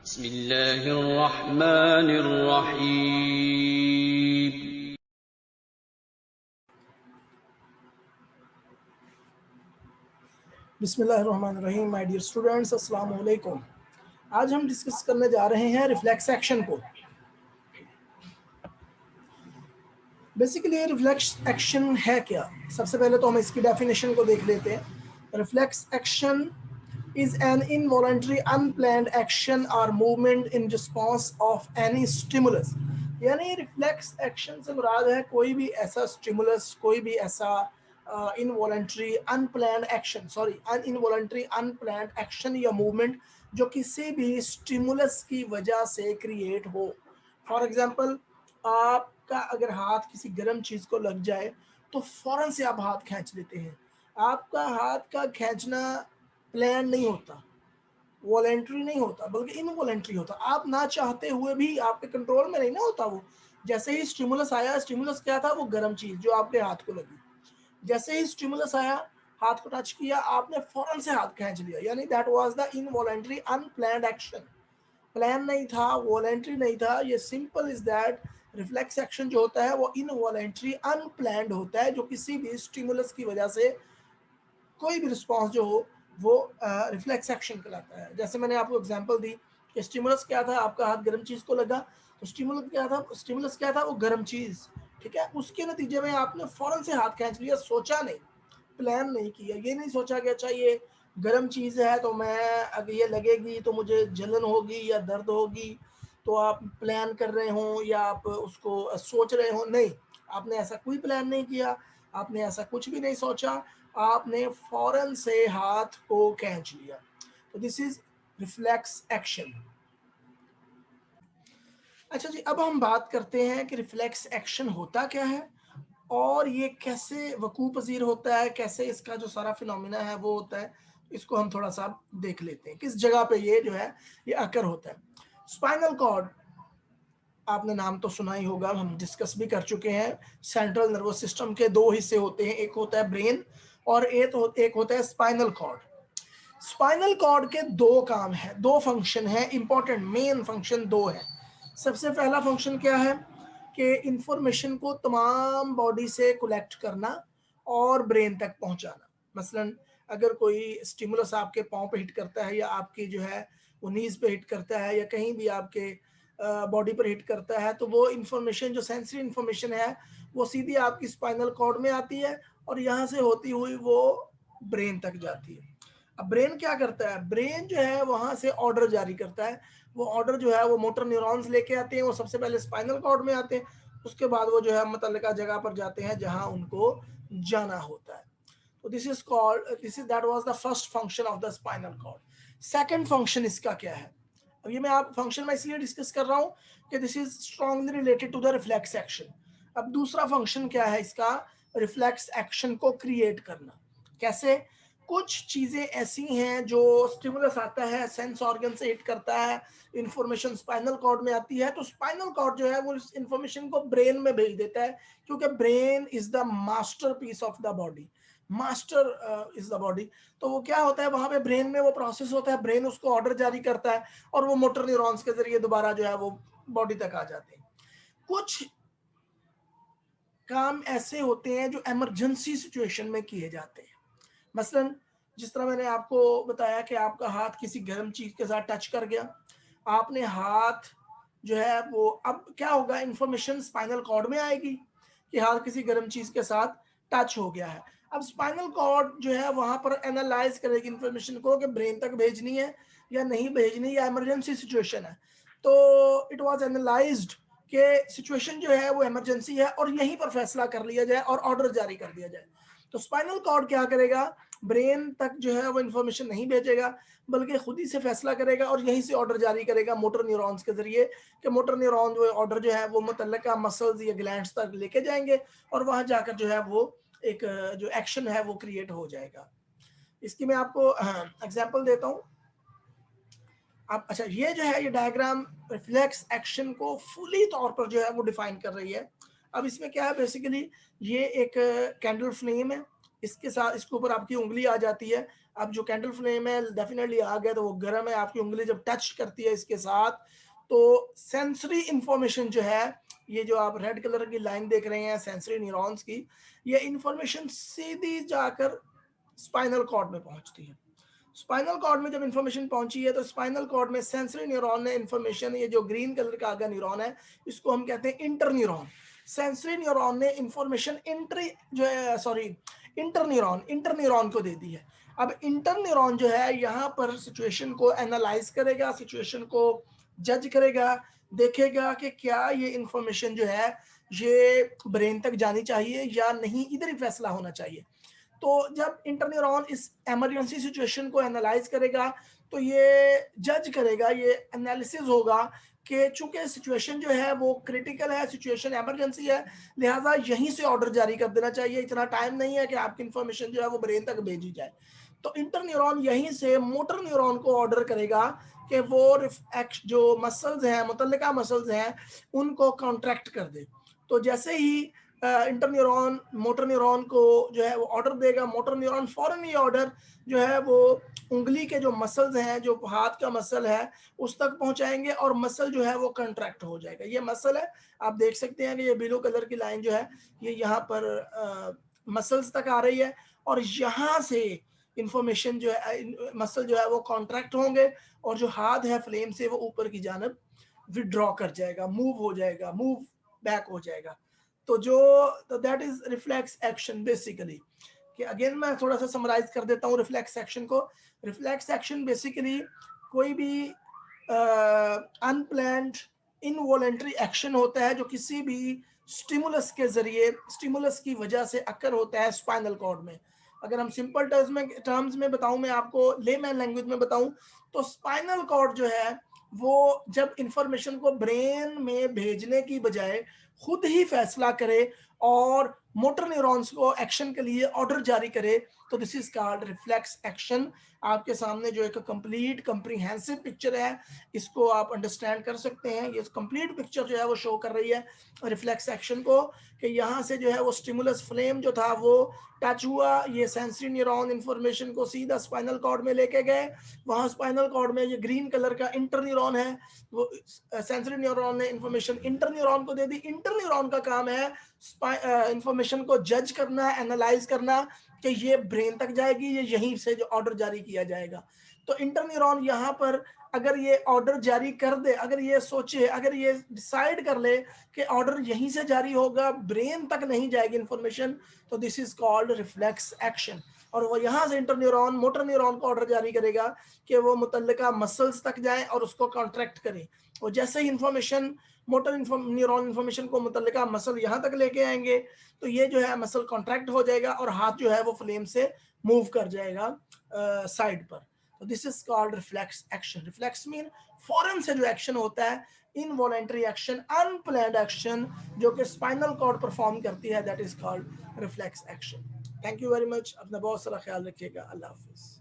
बिस्मिल्लाहिर्रहमानिर्रहीम। बिस्मिल्लाहिर्रहमानिर्रहीम। My dear students, अस्सलाम वालेकुम। आज हम डिस्कस करने जा रहे हैं रिफ्लेक्स एक्शन को। बेसिकली रिफ्लेक्स एक्शन है क्या? सबसे पहले तो हम इसकी डेफिनेशन को देख लेते हैं। Reflex action is an involuntary unplanned action or movement in response of any stimulus। यानी रिफ्लेक्स एक्शन से मुराद है कोई भी ऐसा स्टिमुलस, कोई भी ऐसा involuntary unplanned action, involuntary unplanned action या मूवमेंट जो किसी भी स्टिमुलस की वजह से क्रिएट हो। फॉर एग्जांपल, आपका अगर हाथ किसी गर्म चीज को लग जाए तो फौरन से आप हाथ खींच लेते हैं। आपका हाथ का खींचना प्लान नहीं होता, वॉलेंट्री नहीं होता, बल्कि इनवॉलेंट्री होता। आप ना चाहते हुए भी आपके कंट्रोल में नहीं ना होता वो। जैसे ही स्टिमुलस आया, स्टिमुलस क्या था? वो गर्म चीज जो आपके हाथ को लगी। जैसे ही स्टिमुलस आया, हाथ को टच किया, आपने फौरन से हाथ खींच लिया, यानी that was the involuntary unplanned action. Plan नहीं था, वॉलेंट्री नहीं था। ये simple is that reflex action जो होता है वो इनवॉलेंट्री अनप्लान्ड होता है, जो किसी भी स्टिमुलस की वजह से कोई भी रिस्पॉन्स जो हो वो रिफ्लेक्स एक्शन कहलाता है। जैसे मैंने आपको एग्जांपल दी कि स्टिमुलस क्या था? आपका हाथ गर्म चीज को लगा, तो स्टिमुलस क्या था? वो गर्म चीज, ठीक है। उसके नतीजे में आपने फौरन से हाथ खींच लिया, सोचा नहीं, प्लान नहीं किया। ये नहीं सोचा कि अच्छा ये गर्म चीज है तो मैं अगर ये लगेगी तो मुझे जलन होगी या दर्द होगी, तो आप प्लान कर रहे हो या आप उसको सोच रहे हो। नहीं, आपने ऐसा कोई प्लान नहीं किया, आपने ऐसा कुछ भी नहीं सोचा, आपने फौरन से हाथ को खींच लिया। तो दिस इज रिफ्लेक्स एक्शन। अच्छा जी, अब हम बात करते हैं कि रिफ्लेक्स एक्शन होता क्या है और ये कैसे वकूअ पजीर होता है, कैसे इसका जो सारा फिनोमिना है वो होता है। इसको हम थोड़ा सा देख लेते हैं, किस जगह पे ये जो है ये अकर होता है। स्पाइनल कॉर्ड, आपने नाम तो सुना ही होगा, हम डिस्कस भी कर चुके हैं। सेंट्रल नर्वस सिस्टम के दो हिस्से होते हैं, एक होता है ब्रेन और एक होता है स्पाइनल कॉर्ड। स्पाइनल कॉर्ड के दो काम है, दो फंक्शन है, इंपॉर्टेंट मेन फंक्शन दो है। सबसे पहला फंक्शन क्या है कि इंफॉर्मेशन को तमाम बॉडी से कलेक्ट करना और ब्रेन तक पहुंचाना। मसलन अगर कोई स्टिमुलस आपके पाँव पे हिट करता है या आपकी जो है वो नीज पे हिट करता है या कहीं भी आपके बॉडी पर हिट करता है, तो वो इंफॉर्मेशन जो सेंसरी इंफॉर्मेशन है वो सीधी आपकी स्पाइनल कॉर्ड में आती है और यहाँ से होती हुई वो ब्रेन तक जाती है। अब ब्रेन क्या करता है? ब्रेन जो है वहां से ऑर्डर जारी करता है। वो ऑर्डर जो है वो मोटर न्यूरॉन्स लेके आते हैं, वो सबसे पहले स्पाइनल कॉर्ड में आते हैं, उसके बाद वो जो है मुतल्लिका जगह पर जाते हैं जहां उनको जाना होता है। तो this is that was the first function of the spinal cord. Second function इसका क्या है? अब ये मैं आप फंक्शन में इसलिए डिस्कस कर रहा हूं कि this is strongly related to the reflex action. अब दूसरा फंक्शन क्या है इसका? रिफ्लेक्स एक्शन को क्रिएट करना। कैसे? कुछ चीजें ऐसी हैं जो स्टिमुलस आता है, सेंस ऑर्गन से हिट करता है, इंफॉर्मेशन स्पाइनल कॉर्ड में आती है, तो स्पाइनल कॉर्ड जो है वो इस इंफॉर्मेशन को ब्रेन में भेज देता है, क्योंकि brain is the master piece of the body. Master is the body. तो वो क्या होता है, वहां पे ब्रेन में वो प्रोसेस होता है, ब्रेन उसको ऑर्डर जारी करता है और वो मोटर न्यूरॉन्स के जरिए दोबारा जो है वो बॉडी तक आ जाते हैं। कुछ काम ऐसे होते हैं जो इमरजेंसी सिचुएशन में किए जाते हैं। मसलन जिस तरह मैंने आपको बताया कि आपका हाथ किसी गर्म चीज के साथ टच कर गया, आपने हाथ जो है वो, अब क्या होगा, इंफॉर्मेशन स्पाइनल कॉर्ड में आएगी कि हाथ किसी गर्म चीज के साथ टच हो गया है। अब स्पाइनल कॉर्ड जो है वहां पर एनालाइज करेगी इंफॉर्मेशन को कि ब्रेन तक भेजनी है या नहीं भेजनी, या इमरजेंसी सिचुएशन है। तो इट वाज एनालाइज्ड कि सिचुएशन जो है वो इमरजेंसी है और यहीं पर फैसला कर लिया जाए और ऑर्डर जारी कर दिया जाए। तो स्पाइनल कॉर्ड क्या करेगा? ब्रेन तक जो है वो इंफॉर्मेशन नहीं भेजेगा, बल्कि खुद ही से फैसला करेगा और यहीं से ऑर्डर जारी करेगा मोटर न्यूरॉन्स के जरिए, कि मोटर न्यूरॉन जो ऑर्डर जो है वो मुतल्लिका मसल्स या ग्लैंड्स तक लेके जाएंगे और वहां जाकर जो है वो एक जो एक्शन है वो क्रिएट हो जाएगा। इसकी मैं आपको एग्जांपल देता हूँ। आप अच्छा, ये जो है ये डायग्राम रिफ्लेक्स एक्शन को फुली तौर पर जो है वो डिफाइन कर रही है। अब इसमें क्या है, बेसिकली ये एक कैंडल फ्लेम है, इसके साथ इसके ऊपर आपकी उंगली आ जाती है। अब जो कैंडल फ्लेम है डेफिनेटली आग है तो वो गर्म है, आपकी उंगली जब टच करती है इसके साथ तो सेंसरी इंफॉर्मेशन जो है, ये जो आप रेड कलर की लाइन देख रहे हैं सेंसरी न्यूरॉन्स की, ये इंफॉर्मेशन सीधी जाकर स्पाइनल कॉर्ड में पहुंचती है। स्पाइनल कॉर्ड में जब इंफॉर्मेशन पहुंची है तो स्पाइनल कॉर्ड में सेंसरी न्यूरॉन ने इंफॉर्मेशन, ये जो ग्रीन कलर का आगा न्यूरॉन है इसको हम कहते हैं इंटर न्यूरॉन। सेंसरी न्यूरॉन ने इंफॉर्मेशन इंटर जो है सॉरी इंटर न्यूरॉन को दे दी है। अब इंटर न्यूरॉन जो है यहाँ पर सिचुएशन को एनालाइज करेगा, सिचुएशन को जज करेगा, देखेगा कि क्या ये इंफॉर्मेशन जो है ये ब्रेन तक जानी चाहिए या नहीं, इधर ही फैसला होना चाहिए। तो जब इंटरन्यूरॉन इस इमरजेंसी सिचुएशन को एनालाइज करेगा तो ये जज करेगा, ये एनालिसिस होगा कि चूंकि सिचुएशन जो है वो क्रिटिकल है, सिचुएशन इमरजेंसी है, लिहाजा यहीं से ऑर्डर जारी कर देना चाहिए, इतना टाइम नहीं है कि आपकी इंफॉर्मेशन जो है वो ब्रेन तक भेजी जाए। तो इंटरन्यूरॉन यहीं से मोटर न्यूरॉन को ऑर्डर करेगा कि वो जो मसल्स हैं, मुतल्लिका मसल्स हैं, उनको कॉन्ट्रैक्ट कर दे। तो जैसे ही इंटर न्यूरॉन मोटर न्यूरॉन को जो है वो ऑर्डर देगा, मोटर न्यूरॉन फौरन ये ऑर्डर जो है वो उंगली के जो मसल्स हैं, जो हाथ का मसल है उस तक पहुंचाएंगे और मसल जो है वो कंट्रैक्ट हो जाएगा। ये मसल है, आप देख सकते हैं कि ये ब्लू कलर की लाइन जो है ये यहाँ पर मसल्स तक आ रही है और यहाँ से इंफॉर्मेशन जो है मसल जो है वो कॉन्ट्रैक्ट होंगे और जो हाथ है फ्लेम से वो ऊपर की जानब विड्रॉ कर जाएगा, मूव हो जाएगा, मूव बैक हो जाएगा। तो that is reflex action basically. कि अगेन मैं थोड़ा सा समराइज कर देता हूँ रिफ्लेक्स एक्शन को। रिफ्लेक्स एक्शन बेसिकली कोई भी अनप्लैंड इनवॉलेंट्री एक्शन होता है जो किसी भी स्टिमुलस के जरिए, स्टिमुलस की वजह से अकर होता है स्पाइनल कॉर्ड में। अगर हम सिंपल टर्म्स में बताऊं, मैं आपको लेमैन लैंग्वेज में बताऊं, तो स्पाइनल कॉर्ड जो है वो जब इंफॉर्मेशन को ब्रेन में भेजने की बजाय खुद ही फैसला करे और मोटर न्यूरॉन्स को एक्शन के लिए ऑर्डर जारी करे, तो this is called reflex action. आपके सामने जो एक कंप्लीट कंप्रीहेंसिव पिक्चर है, इसको आप अंडरस्टैंड कर सकते हैं। ये कंप्लीट पिक्चर जो है वो शो कर रही है रिफ्लेक्स एक्शन को, कि यहाँ से जो है वो स्टिमुलस फ्लेम जो था वो टच हुआ, ये सेंसरी न्यूरॉन इंफॉर्मेशन को सीधा स्पाइनल कॉर्ड में लेके गए, वहाँ स्पाइनल कॉर्ड में ये ग्रीन कलर का इंटर न्यूरॉन है, वो सेंसरी न्यूरॉन ने इंफॉर्मेशन इंटर न्यूरॉन को दे दी। इंटर न्यूरॉन का काम है इंफॉर्मेशन को जज करना, एनालाइज करना कि ये ब्रेन तक जाएगी, ये यहीं से जो ऑर्डर जारी किया जाएगा। तो इंटर न्यूरॉन यहाँ पर अगर ये ऑर्डर जारी कर दे, अगर ये सोचे, अगर ये डिसाइड कर ले कि ऑर्डर यहीं से जारी होगा, ब्रेन तक नहीं जाएगी इंफॉर्मेशन, तो this is called reflex action. और वो यहाँ से इंटर न्यूरॉन मोटर न्यूरॉन को ऑर्डर जारी करेगा कि वो मुतल्लिका मसल्स तक जाए और उसको कॉन्ट्रैक्ट करें। और जैसे ही इंफॉर्मेशन मोटर न्यूरॉन इंफॉर्मेशन को मुतल्लिका मसल यहाँ तक लेके आएंगे तो ये जो है मसल कॉन्ट्रैक्ट हो जाएगा और हाथ जो है वो फ्लेम से मूव कर जाएगा साइड पर। तो this is called reflex action. Reflex mean फौरन से जो एक्शन होता है, इनवॉलेंटरी एक्शन, अनप्लान्ड एक्शन जो कि स्पाइनल कॉर्ड परफॉर्म करती है, that is called reflex action. Thank you very much. अपना बहुत सारा ख्याल रखिएगा। अल्लाह हाफिज।